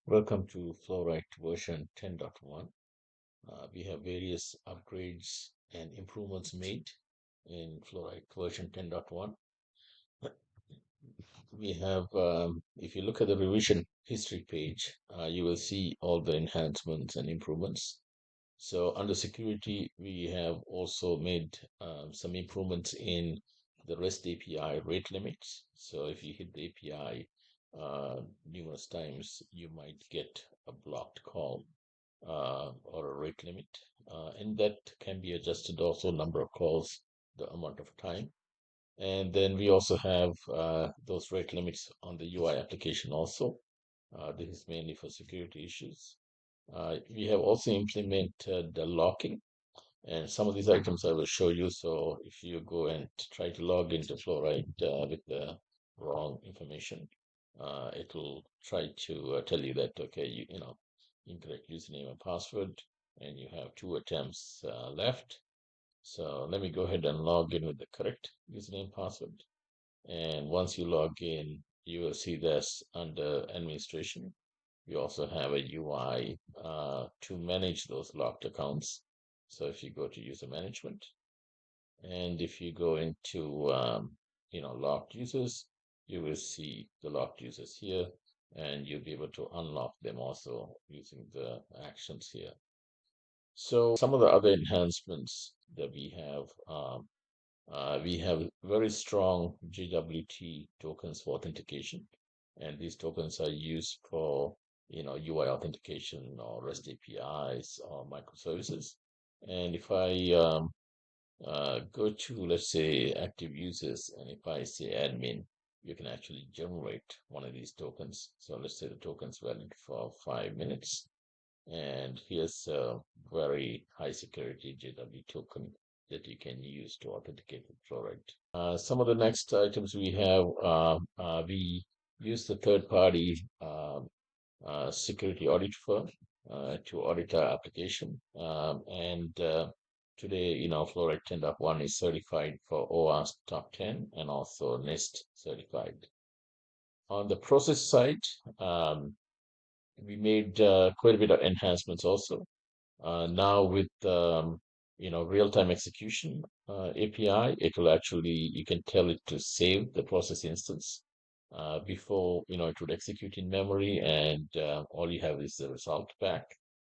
Welcome to FlowWright version 10.1. We have various upgrades and improvements made in FlowWright version 10.1. We have, if you look at the revision history page, you will see all the enhancements and improvements. So under security, we have also made some improvements in the REST API rate limits. So if you hit the API numerous times, you might get a blocked call or a rate limit. And that can be adjusted also number of calls, the amount of time. And then we also have those rate limits on the UI application also. This is mainly for security issues. We have also implemented the locking, and some of these items I will show you. So if you go and try to log into FlowWright with the wrong information, it will try to tell you that, okay, incorrect username and password, and you have two attempts left. So let me go ahead and log in with the correct username password. And once you log in, you will see this under administration. We also have a UI to manage those locked accounts. So if you go to user management, and if you go into locked users, you will see the locked users here, and you'll be able to unlock them also using the actions here. So some of the other enhancements that we have very strong JWT tokens for authentication, and these tokens are used for UI authentication or REST APIs or microservices. And if I go to, let's say, active users, and if I say admin, you can actually generate one of these tokens. So let's say the token's valid for 5 minutes. And here's a very high security JW token that you can use to authenticate with FlowWright. Some of the next items we have, we use the third party security audit firm to audit our application. And today, FlowWright 10.1 is certified for OWASP Top 10 and also NIST certified. On the process side, we made quite a bit of enhancements also. Now with real-time execution API, it will actually, you can tell it to save the process instance before it would execute in memory, and all you have is the result back.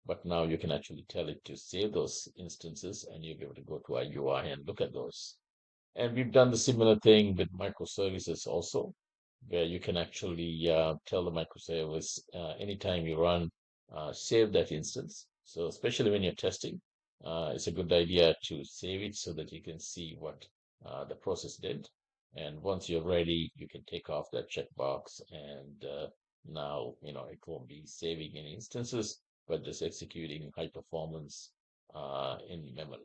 But now you can actually tell it to save those instances, and you'll be able to go to our UI and look at those. And we've done the similar thing with microservices also, where you can actually tell the microservice anytime you run, save that instance. So especially when you're testing, it's a good idea to save it so that you can see what the process did. And once you're ready, you can take off that checkbox, and now it won't be saving any instances, but just executing high performance in memory.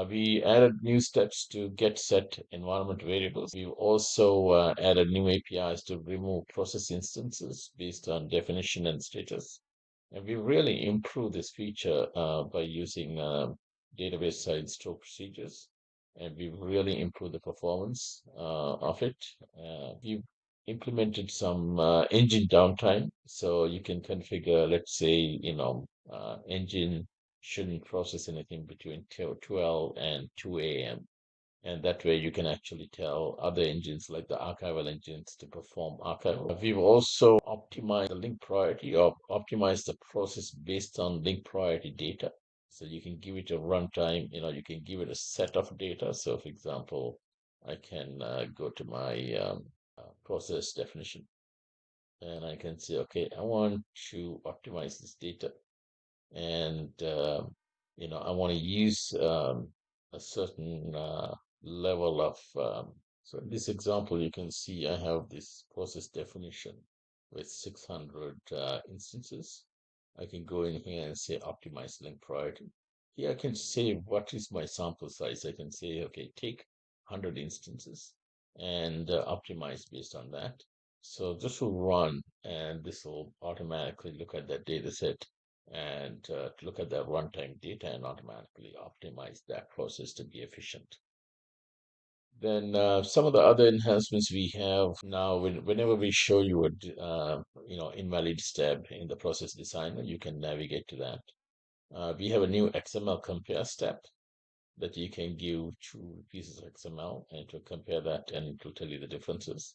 We added new steps to get set environment variables. We've also added new APIs to remove process instances based on definition and status. And we really improved this feature by using database side store procedures. And we've really improved the performance of it. We've implemented some engine downtime. So you can configure, let's say, engine shouldn't process anything between 12 and 2 a.m. And that way you can actually tell other engines like the archival engines to perform archival. We've also optimized the link priority or optimized the process based on link priority data. So you can give it a runtime, you can give it a set of data. So for example, I can go to my process definition, and I can say, okay, I want to optimize this data, and I want to use a certain level of. So in this example, you can see I have this process definition with 600 instances. I can go in here and say optimize link priority. Here I can say what is my sample size. I can say, okay, take 100 instances and optimize based on that. So this will run, and this will automatically look at that data set and look at that runtime data and automatically optimize that process to be efficient. Then some of the other enhancements we have now, whenever we show you a invalid step in the process designer, you can navigate to that. We have a new XML compare step that you can give two pieces of XML and to compare that, and it will tell you the differences.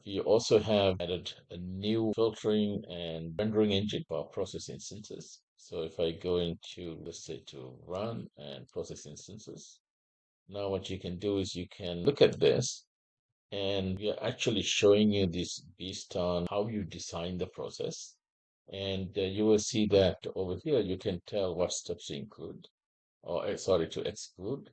We also have added a new filtering and rendering engine for process instances. So if I go into, let's say, to run and process instances, now what you can do is you can look at this, and we are actually showing you this based on how you design the process. And you will see that over here, you can tell what steps to include, or sorry, to exclude.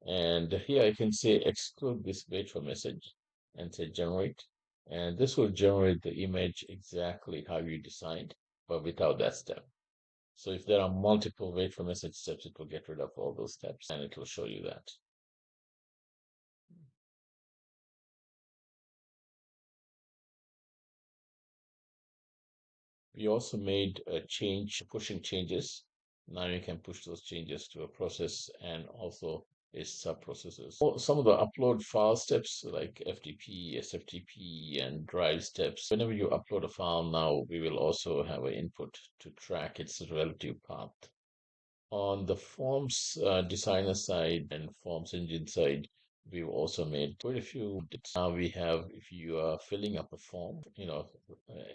And here I can say exclude this wait for message and say generate. And this will generate the image exactly how you designed, but without that step. So if there are multiple wait for message steps, it will get rid of all those steps and it will show you that. We also made a change, pushing changes. Now you can push those changes to a process and also its sub-processes. Some of the upload file steps like FTP, SFTP, and drive steps. Whenever you upload a file now, we will also have an input to track its relative path. On the forms designer side and forms engine side, we've also made quite a few. Now we have, if you are filling up a form,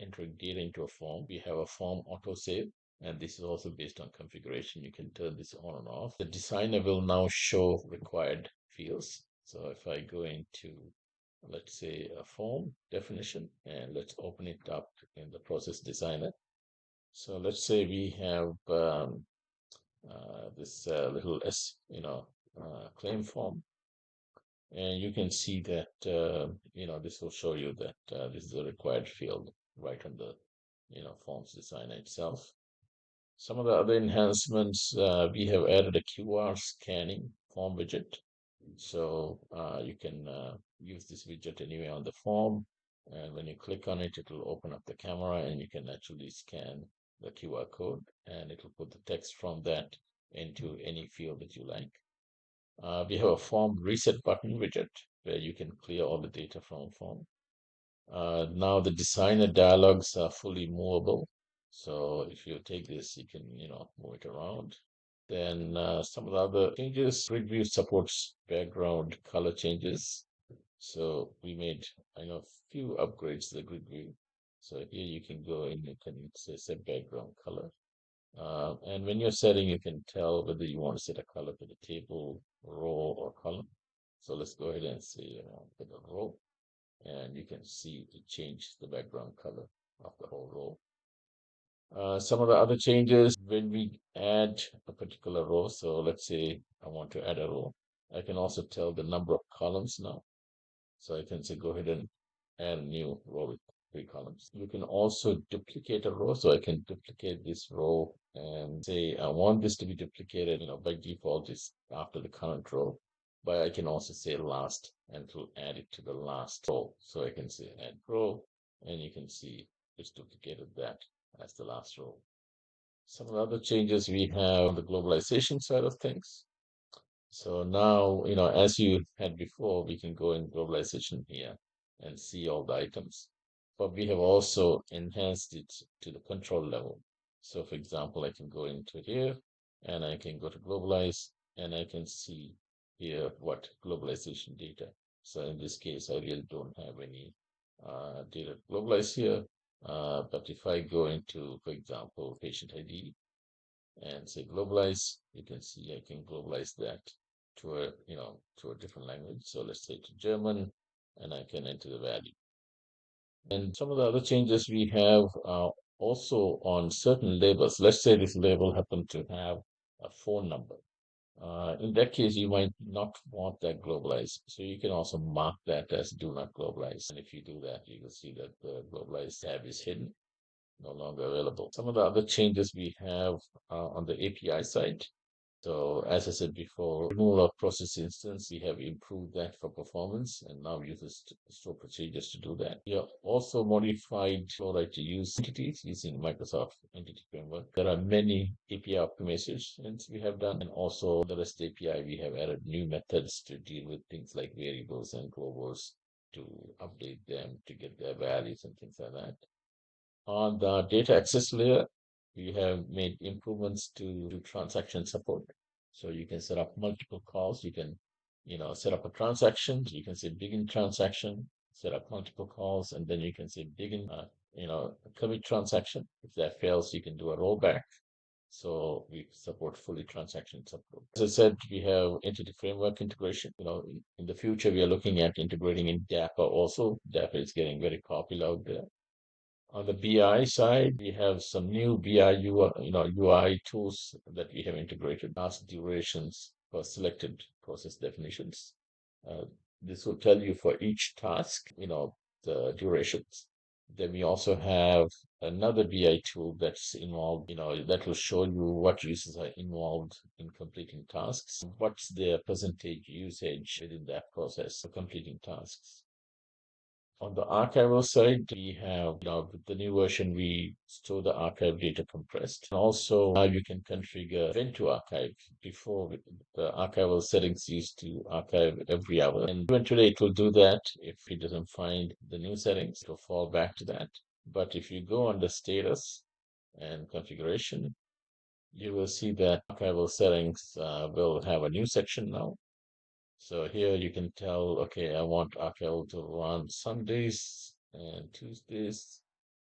entering data into a form, we have a form autosave. And this is also based on configuration. You can turn this on and off. The designer will now show required fields. So if I go into, let's say, a form definition, and let's open it up in the process designer. So let's say we have this little claim form, and you can see that this will show you that this is a required field right on the forms designer itself. Some of the other enhancements, we have added a QR scanning form widget, so you can use this widget anywhere on the form, and when you click on it, it will open up the camera and you can actually scan the QR code, and it will put the text from that into any field that you like. We have a form reset button widget where you can clear all the data from a form. Now the designer dialogues are fully movable. So if you take this, you can, move it around. Then some of the other changes, grid view supports background color changes. So we made, a few upgrades to the grid view. So here you can go and you can say set background color. And when you're setting, you can tell whether you want to set a color for the table, row, or column. So let's go ahead and say for the row, and you can see it change the background color of the whole row. Some of the other changes when we add a particular row, so let's say I want to add a row, I can also tell the number of columns now. So I can say go ahead and add a new row with 3 columns. You can also duplicate a row. So I can duplicate this row and say I want this to be duplicated. By default it's after the current row, but I can also say last and it will add it to the last row. So I can say add row, and you can see it's duplicated that as the last row. Some of the other changes we have on the globalization side of things. So now, as you had before, we can go in globalization here and see all the items. But we have also enhanced it to the control level. So for example, I can go into here and I can go to globalize and I can see here what globalization data. So in this case, I really don't have any data to globalize here. But if I go into, for example, patient ID, and say globalize, you can see I can globalize that to a different language. So let's say to German, and I can enter the value. And some of the other changes we have also on certain labels. Let's say this label happened to have a phone number. In that case, you might not want that globalized. So you can also mark that as do not globalize. And if you do that, you will see that the globalized tab is hidden, no longer available. Some of the other changes we have on the API side. So as I said before, removal of process instance, we have improved that for performance and now uses store procedures to do that. We have also modified FlowWright to use entities using Microsoft Entity Framework. There are many API optimizations we have done, and also the REST API, we have added new methods to deal with things like variables and globals to update them to get their values and things like that. On the data access layer, we have made improvements to transaction support. So you can set up multiple calls. You can, set up a transaction. You can say begin transaction, set up multiple calls, and then you can say begin, commit transaction. If that fails, you can do a rollback. So we support fully transaction support. As I said, we have entity framework integration. In the future, we are looking at integrating in Dapper also. Dapper is getting very popular out there. On the BI side, we have some new BI UI tools that we have integrated. Task durations for selected process definitions. Uh, this will tell you for each task, the durations. Then we also have another BI tool that's involved, that will show you what users are involved in completing tasks, what's their percentage usage within that process for completing tasks. On the archival side, we have, with the new version, we store the archive data compressed. And also, now you can configure when to archive. Before, the archival settings used to archive every hour. And even today, it will do that. If it doesn't find the new settings, it will fall back to that. But if you go under status and configuration, you will see that archival settings will have a new section now. So here you can tell, okay, I want archival to run Sundays and Tuesdays.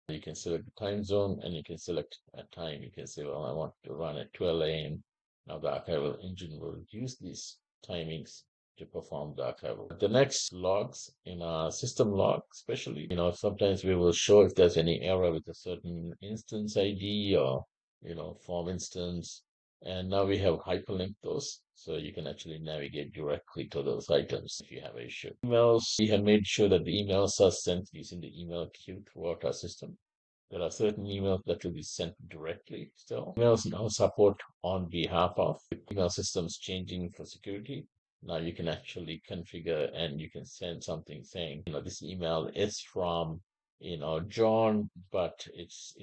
You can select the time zone and you can select a time. You can say, well, I want to run at 12 a.m. Now the archival engine will use these timings to perform the archival. The next logs in our system log, especially, sometimes we will show if there's any error with a certain instance ID or, form instance. And now we have hyperlinked those, so you can actually navigate directly to those items if you have an issue. Emails, we have made sure that the emails are sent using the email queue throughout our system. There are certain emails that will be sent directly still. Emails now support on behalf of email systems changing for security. Now you can actually configure and you can send something saying, this email is from, John, but it's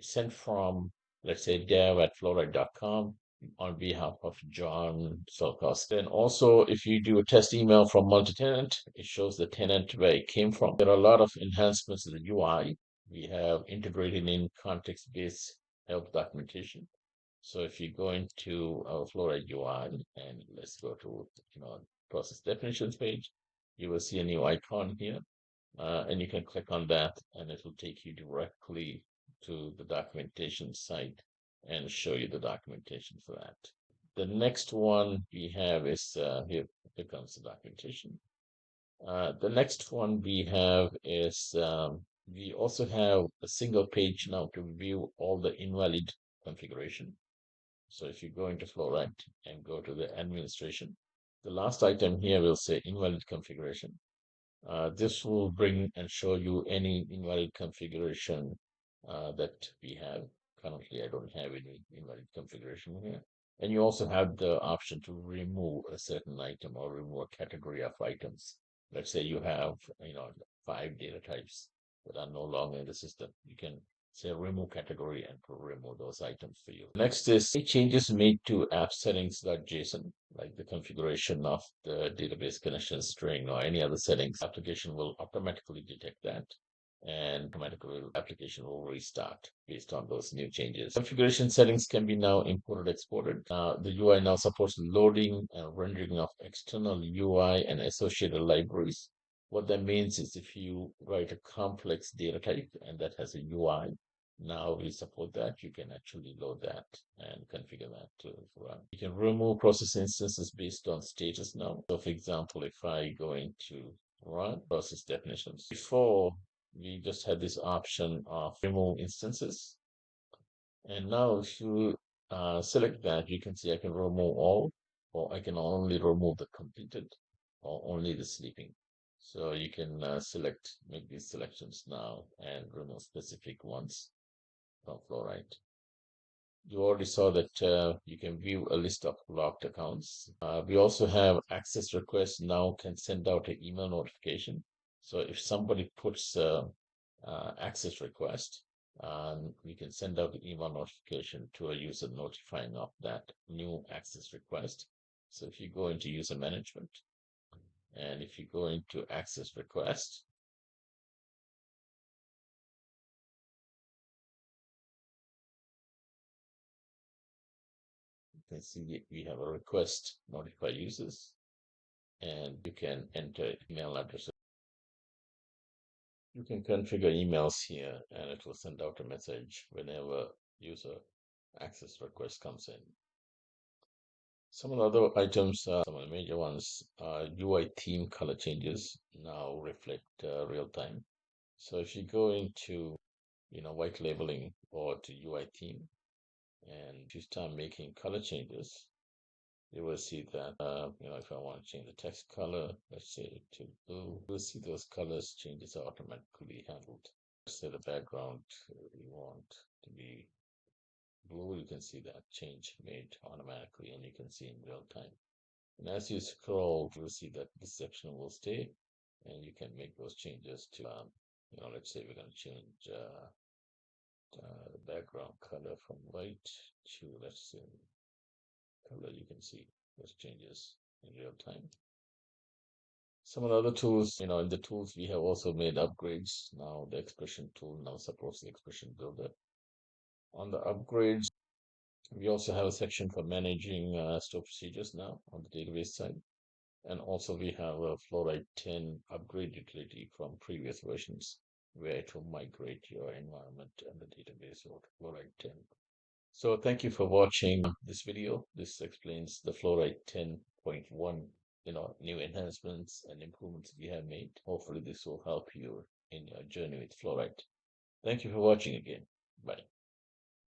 sent from, let's say, dev@flowwright.com on behalf of John Solkos. Then also, if you do a test email from multi-tenant, it shows the tenant where it came from. There are a lot of enhancements to the UI. We have integrated in context-based help documentation. So if you go into our FlowWright UI and let's go to process definitions page, you will see a new icon here. And you can click on that and it will take you directly to the documentation site and show you the documentation for that. The next one we have is here comes the documentation. The next one we have is we also have a single page now to view all the invalid configuration. So if you go into FlowWright and go to the administration, the last item here will say invalid configuration. This will bring and show you any invalid configuration that we have. Currently, I don't have any invalid configuration here. And you also have the option to remove a certain item or remove a category of items. Let's say you have, 5 data types that are no longer in the system. You can say remove category and remove those items for you. Next is any changes made to app settings.json, like the configuration of the database connection string or any other settings. Application will automatically detect that and automatically application will restart based on those new changes. Configuration settings can be now imported, exported. The UI now supports loading and rendering of external UI and associated libraries. What that means is if you write a complex data type and that has a UI, now we support that. You can actually load that and configure that to run. You can remove process instances based on status now. So for example, if I go into run process definitions, before we just had this option of remove instances. And now if you select that, you can see I can remove all, or I can only remove the completed, or only the sleeping. So you can make these selections now and remove specific ones from FlowWright. You already saw that you can view a list of logged accounts. We also have access requests now can send out an email notification. So if somebody puts access request, we can send out an email notification to a user notifying of that new access request. So if you go into user management and if you go into access request, you can see we have a request notify users and you can enter email address. You can configure emails here and it will send out a message whenever user access request comes in. Some of the other items, some of the major ones, UI theme color changes now reflect real time. So if you go into, white labeling or to UI theme, and if you start making color changes, you will see that, if I want to change the text color, let's say to blue, you'll see those colors changes are automatically handled. Let's say the background we want to be blue, you can see that change made automatically and you can see in real time. And as you scroll, you'll see that this section will stay and you can make those changes to, let's say we're going to change the background color from white to, let's say, color. You can see those changes in real time. Some of the other tools, in the tools, we have also made upgrades. Now the expression tool now supports the expression builder. On the upgrades, we also have a section for managing store procedures now on the database side. And also we have a FlowWright 10 upgrade utility from previous versions where it will migrate your environment and the database over to FlowWright 10. So thank you for watching this video. This explains the FlowWright 10.1, new enhancements and improvements we have made. Hopefully this will help you in your journey with FlowWright. Thank you for watching again. Bye.